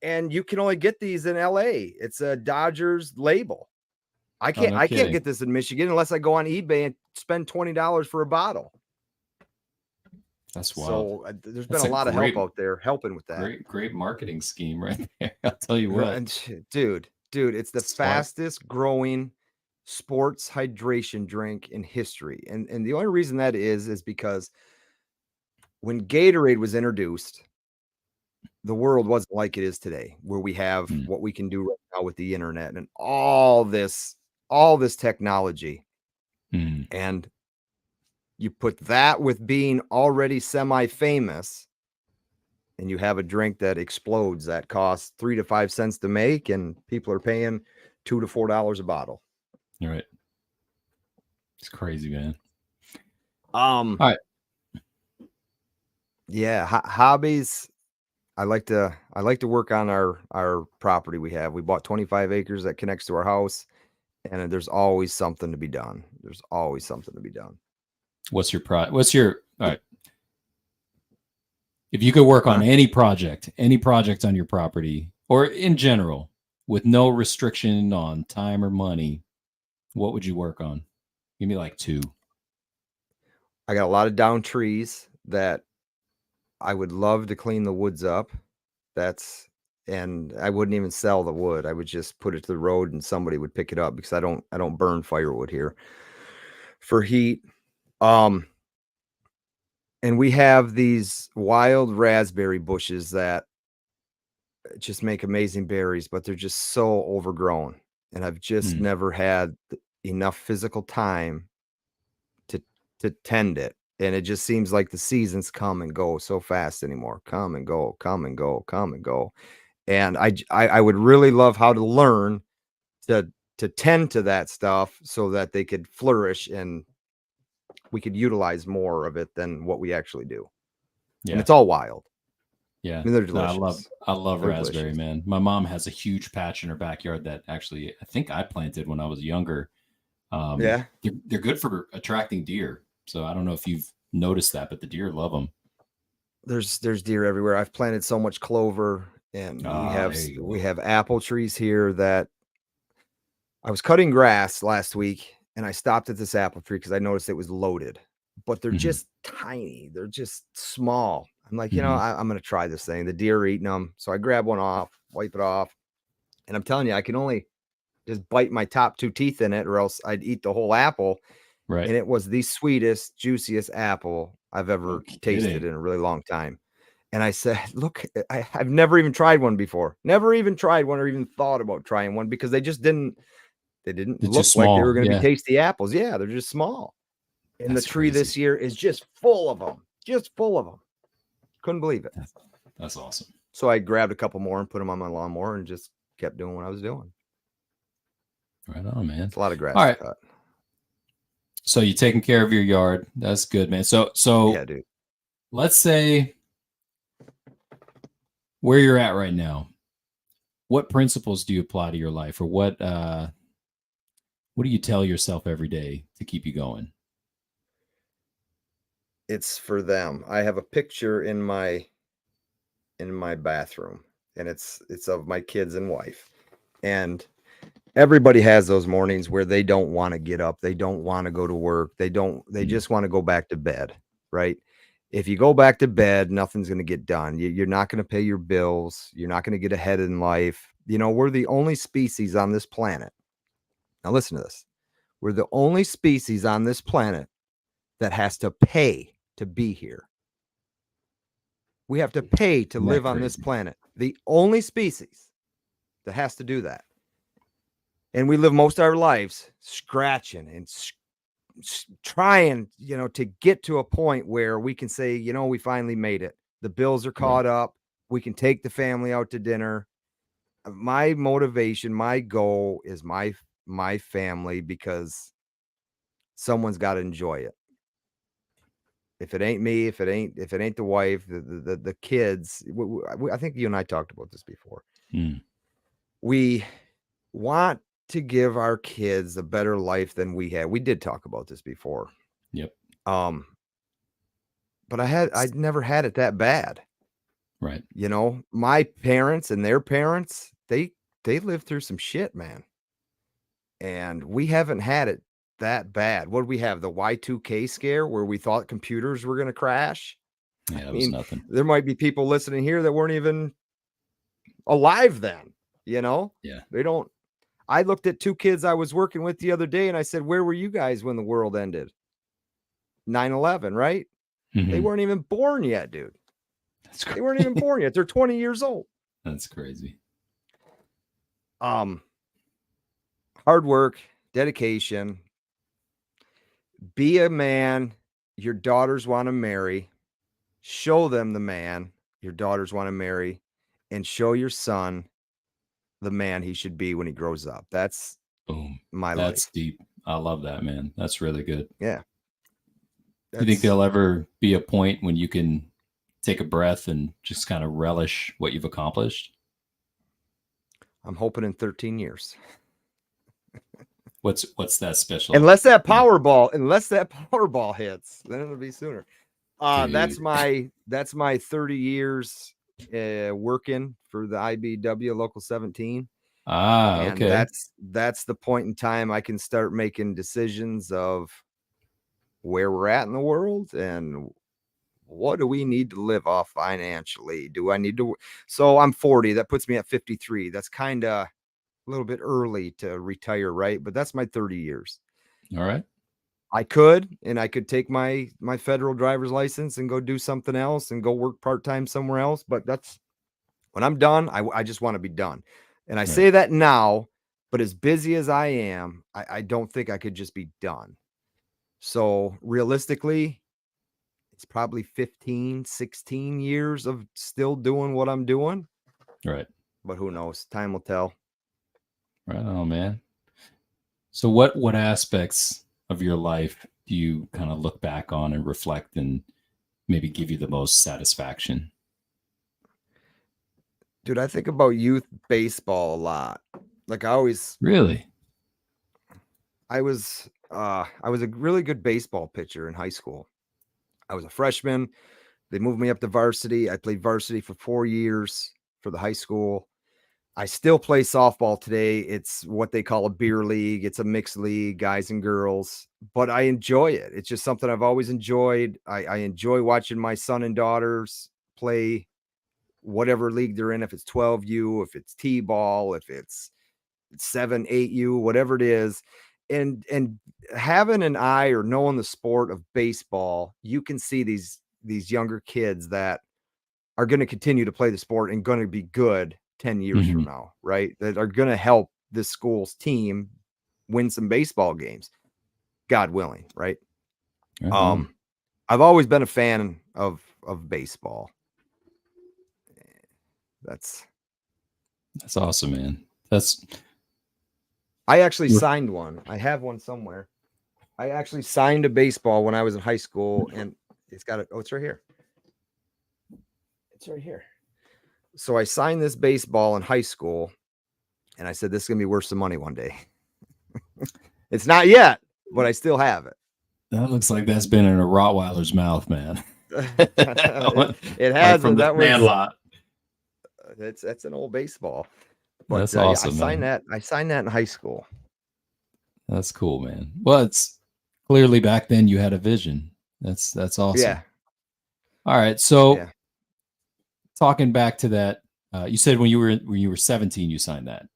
and you can only get these in LA. It's a Dodgers label. I can't get this in Michigan unless I go on eBay and spend $20 for a bottle. That's wild. So there's been a lot of help out there helping with that. Great marketing scheme right there. I'll tell you what. Dude, it's the fastest growing sports hydration drink in history. And the only reason that is because when Gatorade was introduced, the world wasn't like it is today, where we have what we can do right now with the internet and all this technology. And you put that with being already semi-famous, and you have a drink that explodes that costs 3 to 5 cents to make, and people are paying $2 to $4 a bottle. You're right. It's crazy, man. All right. Yeah, hobbies. I like to work on our property we have. We bought 25 acres that connects to our house, and there's always something to be done. What's your all right. If you could work on any project on your property or in general with no restriction on time or money, what would you work on? Give me like 2. I got a lot of down trees that I would love to clean the woods up. And I wouldn't even sell the wood. I would just put it to the road and somebody would pick it up, because I don't burn firewood here for heat. And we have these wild raspberry bushes that just make amazing berries, but they're just so overgrown. And I've just never had enough physical time to tend it. And it just seems like the seasons come and go so fast anymore. Come and go, come and go, come and go. And I would really love how to learn to tend to that stuff so that they could flourish and we could utilize more of it than what we actually do. Yeah. And it's all wild. Yeah. I mean, they're delicious. I love raspberry, man. My mom has a huge patch in her backyard that actually I think I planted when I was younger. They're good for attracting deer. So I don't know if you've noticed that, but the deer love them. There's deer everywhere. I've planted so much clover, and we have apple trees here that I was cutting grass last week, and I stopped at this apple tree because I noticed it was loaded, but they're just tiny. They're just small. I'm like, I'm going to try this thing. The deer are eating them. So I grab one off, wipe it off. And I'm telling you, I can only just bite my top 2 teeth in it, or else I'd eat the whole apple. Right. And it was the sweetest, juiciest apple I've ever tasted in a really long time. And I said, look, I've never even tried one before. Never even tried one or even thought about trying one, because they just didn't look like they were going to be tasty apples. Yeah, they're just small. And the tree this year is just full of them. Couldn't believe it. That's awesome. So I grabbed a couple more and put them on my lawnmower and just kept doing what I was doing. Right on, man. It's a lot of grass to cut. So you're taking care of your yard. That's good, man. So yeah, dude. Let's say where you're at right now. What principles do you apply to your life, or what do you tell yourself every day to keep you going? It's for them. I have a picture in my bathroom, and it's of my kids and wife. And everybody has those mornings where they don't want to get up. They don't want to go to work. They just want to go back to bed, right? If you go back to bed, nothing's going to get done. You're not going to pay your bills. You're not going to get ahead in life. We're the only species on this planet. Now listen to this. We're the only species on this planet that has to pay to be here. We have to pay to live on this planet. The only species that has to do that. And we live most of our lives scratching and trying, to get to a point where we can say, we finally made it. The bills are caught up. We can take the family out to dinner. My motivation, my goal is my family, because someone's got to enjoy it. If it ain't me, if it ain't the wife, the kids, I think you and I talked about this before. We want to give our kids a better life than we had. We did talk about this before. Yep. But I'd never had it that bad. Right. My parents and their parents, they lived through some shit, man. And we haven't had it that bad. What did we have? The Y2K scare, where we thought computers were going to crash. Yeah, it was nothing. There might be people listening here that weren't even alive then, Yeah. They don't. I looked at two kids I was working with the other day and I said, where were you guys when the world ended? 9/11, right? Mm-hmm. They weren't even born yet, dude. That's crazy. They weren't even born yet. They're 20 years old. That's crazy. Hard work, dedication. Be a man your daughters want to marry. Show them the man your daughters want to marry, and show your son the man he should be when he grows up. That's my life. That's deep. I love that, man. That's really good. Yeah. Do you think there'll ever be a point when you can take a breath and just kind of relish what you've accomplished? I'm hoping in 13 years. What's that special? Unless that Powerball hits, then it'll be sooner. That's my 30 years working for the IBW Local 17. And okay. That's the point in time I can start making decisions of where we're at in the world and what do we need to live off financially. Do I need to? So I'm 40. That puts me at 53. That's kind of a little bit early to retire, right? But that's my 30 years. All right. I could take my federal driver's license and go do something else and go work part-time somewhere else. But that's when I'm done. I just want to be done. And I say that now, but as busy as I am, I don't think I could just be done. So realistically, it's probably 15, 16 years of still doing what I'm doing. Right. But who knows? Time will tell. Right on, man. So what aspects of your life do you kind of look back on and reflect and maybe give you the most satisfaction? Dude, I think about youth baseball a lot. Like I always really. I was a really good baseball pitcher in high school. I was a freshman. They moved me up to varsity. I played varsity for 4 years for the high school. I still play softball today. It's what they call a beer league. It's a mixed league, guys and girls, but I enjoy it. It's just something I've always enjoyed. I enjoy watching my son and daughters play whatever league they're in. If it's 12U, if it's T-ball, if it's 7, 8U, whatever it is. And having an eye or knowing the sport of baseball, you can see these younger kids that are going to continue to play the sport and going to be good 10 years from now, right? That are going to help this school's team win some baseball games, God willing, right? I've always been a fan of baseball. That's awesome, man. I actually signed one. I have one somewhere. I actually signed a baseball when I was in high school, and it's got it's right here. It's right here. So I signed this baseball in high school, and I said, this is going to be worth some money one day. It's not yet, but I still have it. That looks like that's been in a Rottweiler's mouth, man. It has. Like from the man lot. That's an old baseball. But That's awesome, I signed that in high school. That's cool, man. Well, it's clearly back then you had a vision. That's awesome. Yeah. All right. So talking back to that, you said when you were 17, you signed that.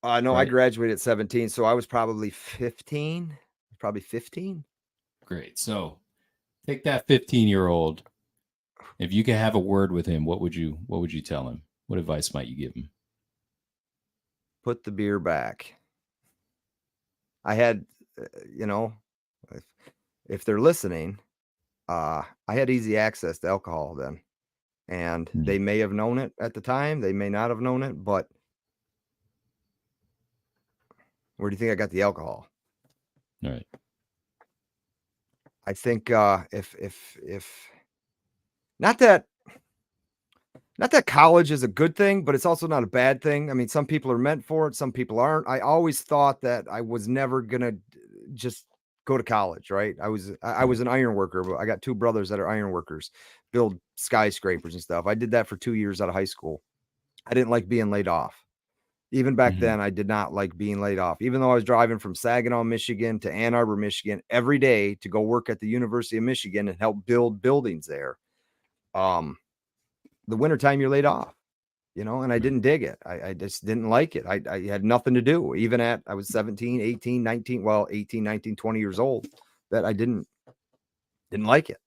No, right? I graduated at 17, so I was probably 15. Probably 15. Great. So take that 15-year-old. If you could have a word with him, what would you tell him? What advice might you give him? Put the beer back. I had, if they're listening, I had easy access to alcohol then, and they may have known it at the time. They may not have known it, but where do you think I got the alcohol? All right. I think if not that college is a good thing, but it's also not a bad thing. I mean, some people are meant for it, some people aren't. I always thought that I was never gonna just go to college, right? I was an iron worker, but I got two brothers that are iron workers, build skyscrapers and stuff. I did that for 2 years out of high school. I didn't like being laid off. Even back then, I did not like being laid off. Even though I was driving from Saginaw, Michigan to Ann Arbor, Michigan every day to go work at the University of Michigan and help build buildings there. The wintertime you're laid off, and I didn't dig it. I just didn't like it. I had nothing to do. Even I was 17, 18, 19, 18, 19, 20 years old, that I didn't like it.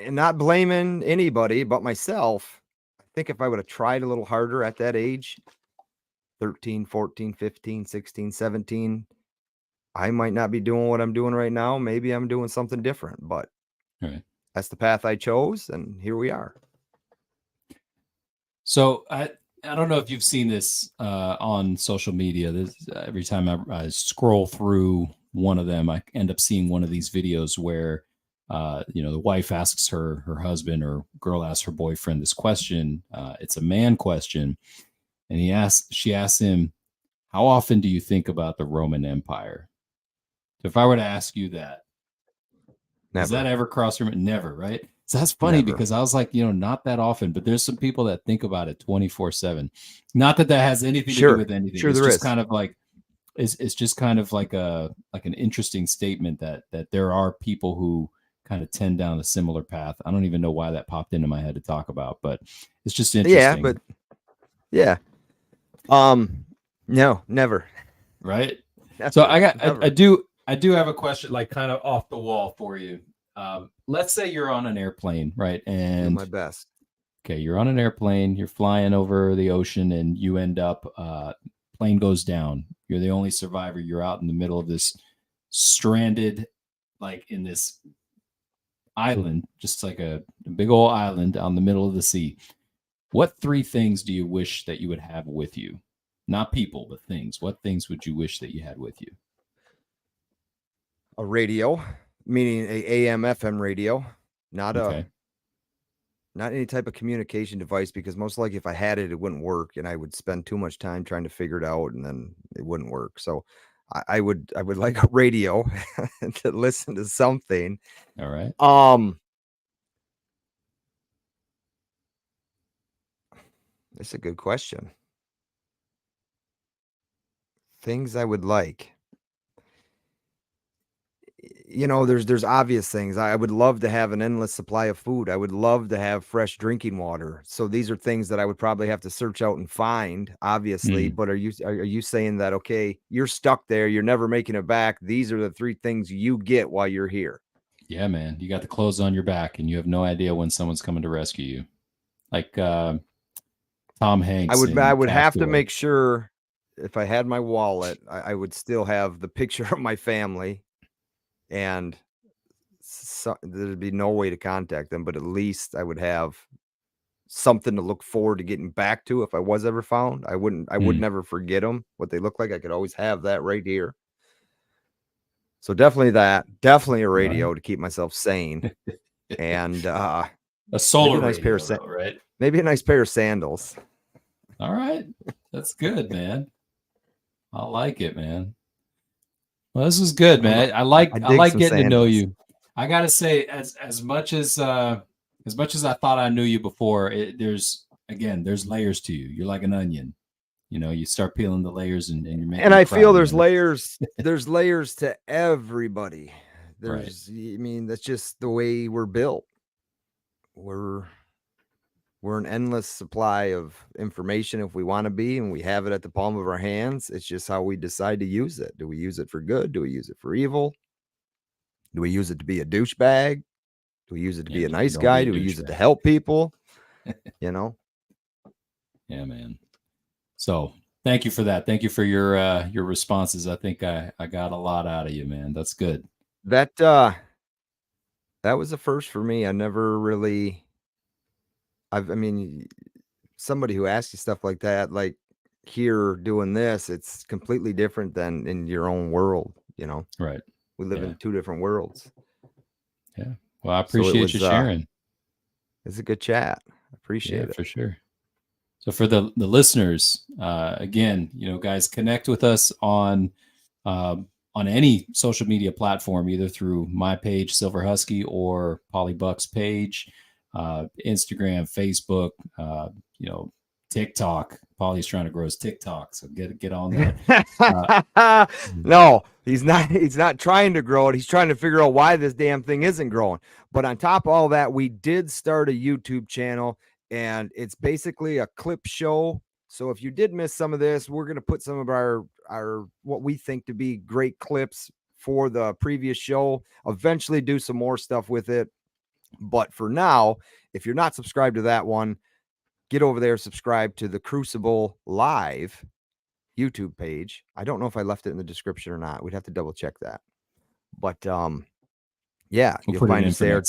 And not blaming anybody but myself. I think if I would have tried a little harder at that age, 13, 14, 15, 16, 17, I might not be doing what I'm doing right now. Maybe I'm doing something different, but that's the path I chose, and here we are. So I don't know if you've seen this on social media. Every time I scroll through one of them, I end up seeing one of these videos where the wife asks her husband, or girl asks her boyfriend this question. It's a man question, and she asks him, "How often do you think about the Roman Empire?" So if I were to ask you that, does that ever cross your mind? Never, right? So that's funny because I was like, not that often, but there's some people that think about it 24/7. Not that has anything to do with anything. Sure, it's just kind of like it's just kind of like an interesting statement that there are people who kind of tend down a similar path. I don't even know why that popped into my head to talk about, but it's just interesting. No, never. Right. Never, so I do have a question, like kind of off the wall for you. Let's say you're on an airplane, right? And do my best. Okay, you're on an airplane, you're flying over the ocean, and you end up plane goes down. You're the only survivor. You're out in the middle of this stranded, like in this island, just like a big old island on the middle of the sea. What 3 things do you wish that you would have with you? Not people, but things. What things would you wish that you had with you? A radio, meaning a AM FM radio, not any type of communication device, because most likely if I had it, it wouldn't work, and I would spend too much time trying to figure it out, and then it wouldn't work. So I would like a radio to listen to something. All right. That's a good question. Things I would like. There's obvious things. I would love to have an endless supply of food. I would love to have fresh drinking water. So these are things that I would probably have to search out and find, obviously. But are you saying that, okay, you're stuck there, you're never making it back, these are the 3 things you get while you're here? Yeah, man. You got the clothes on your back, and you have no idea when someone's coming to rescue you. Like Tom Hanks. I would have to make sure, if I had my wallet, I would still have the picture of my family. And there'd be no way to contact them, but at least I would have something to look forward to getting back to if I was ever found. I would never forget them, what they look like. I could always have that right here. So definitely a radio to keep myself sane, and a solar radio, right? Maybe a nice pair of sandals. All right, that's good, man. I like it, man. Well, this is good, man. I like getting to know you. I gotta say, as much as I thought I knew you before, there's layers to you. You're like an onion. You start peeling the layers, and you're making. And I cry, feel there's layers. There's layers to everybody. There's, right. I mean, that's just the way we're built. We're an endless supply of information if we want to be, and we have it at the palm of our hands. It's just how we decide to use it. Do we use it for good? Do we use it for evil? Do we use it to be a douchebag? Do we use it to be a nice guy? Do we use it to help people? Yeah, man. So thank you for that. Thank you for your responses. I think I got a lot out of you, man. That's good. That was the first for me. I never really, I mean, somebody who asks you stuff like that, like here doing this, it's completely different than in your own world, Right. We live in two different worlds. Yeah. Well, I appreciate you sharing. It's a good chat. I appreciate it. For sure. So for the listeners, again, guys, connect with us on any social media platform, either through my page, Silver Husky, or Pauly Buck's page, Instagram, Facebook, TikTok. Pauly's trying to grow his TikTok, so get on that. No, he's not. He's not trying to grow it. He's trying to figure out why this damn thing isn't growing. But on top of all that, we did start a YouTube channel, and it's basically a clip show. So if you did miss some of this, we're going to put some of our what we think to be great clips for the previous show. Eventually do some more stuff with it. But for now, if you're not subscribed to that one, get over there, subscribe to the Crucible Live YouTube page. I don't know if I left it in the description or not. We'd have to double check that. But yeah, you'll find us there.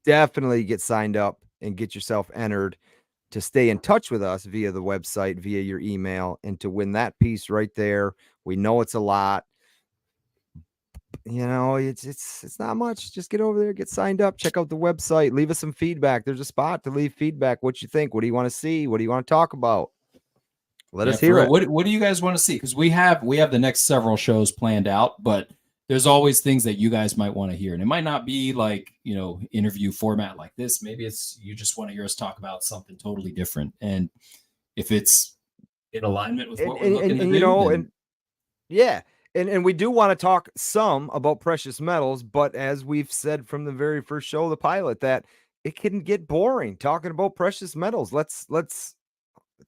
Definitely get signed up and get yourself entered to stay in touch with us via the website, via your email, and to win that piece right there. We know it's a lot. It's not much. Just get over there, get signed up, check out the website, leave us some feedback. There's a spot to leave feedback. What you think? What do you want to see? What do you want to talk about? Let us hear it. What do you guys want to see? Because we have the next several shows planned out, but there's always things that you guys might want to hear. And it might not be like, interview format like this. Maybe it's you just want to hear us talk about something totally different. And if it's in alignment with what we're looking to do, yeah. And we do want to talk some about precious metals, but as we've said from the very first show, the pilot, that it can get boring talking about precious metals. Let's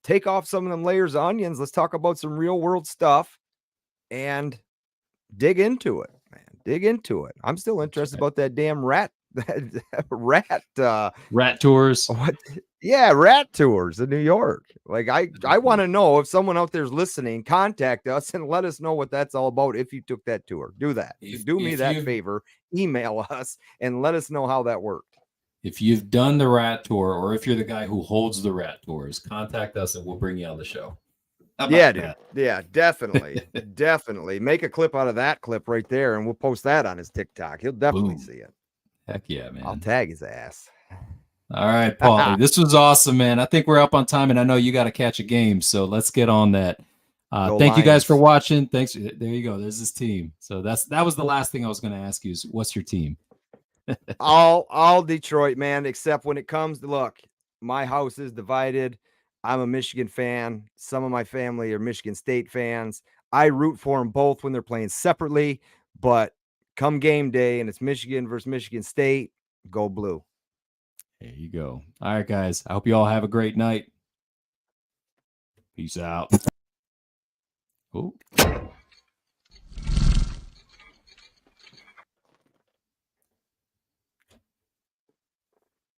take off some of them layers of onions. Let's talk about some real world stuff and dig into it, man. Dig into it. I'm still interested about that damn rat tours. What? Yeah, rat tours in New York. Like I want to know if someone out there's listening, contact us and let us know what that's all about. If you took that tour, do that. Do me that favor, email us and let us know how that worked. If you've done the rat tour, or if you're the guy who holds the rat tours, contact us and we'll bring you on the show. Yeah, dude. Yeah, definitely. Definitely. Make a clip out of that clip right there and we'll post that on his TikTok. He'll definitely see it. Heck yeah, man. I'll tag his ass. All right, Pauly. This was awesome, man. I think we're up on time, and I know you got to catch a game, so let's get on that. Thank you guys for watching. Thanks. There you go. There's this team. So that was the last thing I was going to ask you is what's your team? all Detroit, man, except when it comes to, look, my house is divided. I'm a Michigan fan. Some of my family are Michigan State fans. I root for them both when they're playing separately, but come game day and it's Michigan versus Michigan State, go blue. There you go. All right, guys. I hope you all have a great night. Peace out. Oh.